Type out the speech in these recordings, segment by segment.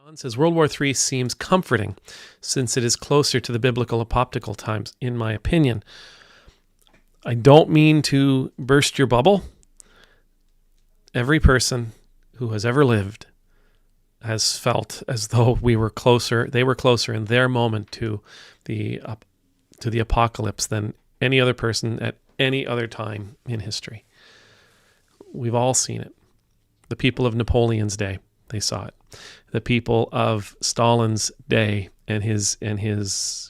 John says World War III seems comforting since it is closer to the biblical apocryphal times, in my opinion. I don't mean to burst your bubble. Every person who has ever lived has felt as though they were closer in their moment to the apocalypse than any other person at any other time in history. We've all seen it. The people of Napoleon's day, they saw it. The people of Stalin's day and his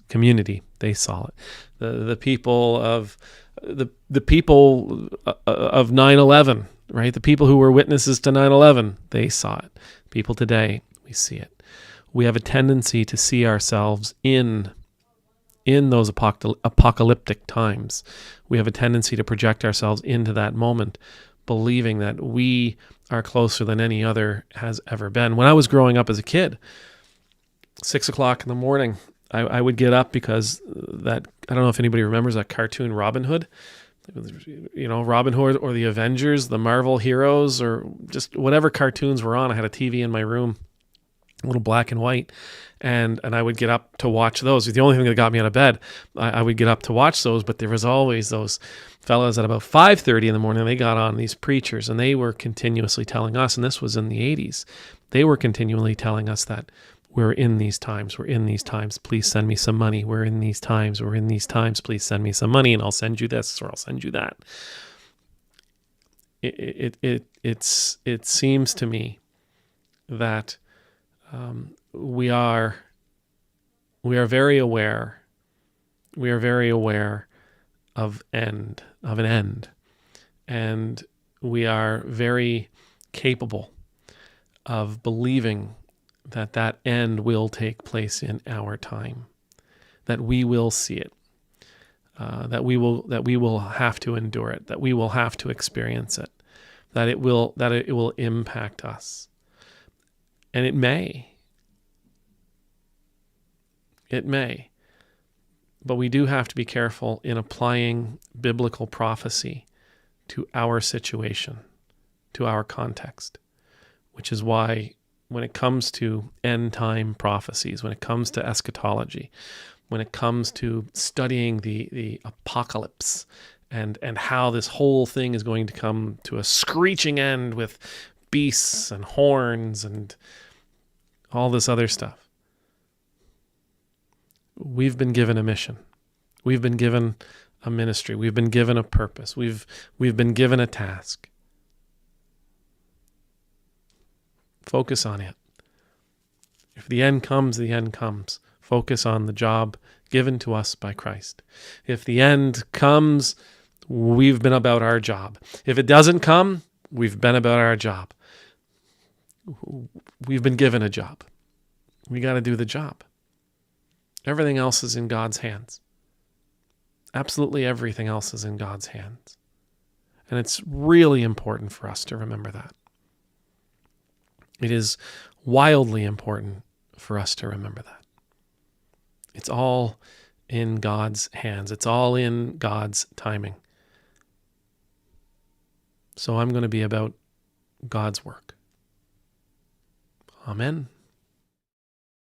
community, they saw it. The people of 9/11, right? The people who were witnesses to 9/11, they saw it. People today, we see it. We have a tendency to see ourselves in those apocalyptic times. We have a tendency to project ourselves into that moment, believing that we are closer than any other has ever been. When I was growing up as a kid, 6 o'clock in the morning, I would get up because I don't know if anybody remembers that cartoon Robin Hood. Robin Hood or the Avengers, the Marvel heroes, or just whatever cartoons were on. I had a TV in my room, a little black and white, and I would get up to watch those. It was the only thing that got me out of bed. I would get up to watch those, but there was always those fellas at about 5:30 in the morning. They got on, these preachers, and they were continuously telling us, and this was in the 80s, they were continually telling us that we're in these times, please send me some money. We're in these times, please send me some money, and I'll send you this or I'll send you that. It seems to me that we are very aware of an end, and we are very capable of believing that end will take place in our time, that we will see it, that we will have to endure it, that we will have to experience it, that it will impact us. And it may. But we do have to be careful in applying biblical prophecy to our situation, to our context, which is why when it comes to end time prophecies, when it comes to eschatology, when it comes to studying the apocalypse and how this whole thing is going to come to a screeching end with beasts and horns and all this other stuff, we've been given a mission. We've been given a ministry. We've been given a purpose. We've been given a task. Focus on it. If the end comes, the end comes. Focus on the job given to us by Christ. If the end comes, we've been about our job. If it doesn't come, we've been about our job. We've been given a job. We got to do the job. Everything else is in God's hands. Absolutely everything else is in God's hands. And it's really important for us to remember that. It is wildly important for us to remember that. It's all in God's hands. It's all in God's timing. So I'm going to be about God's work. Amen.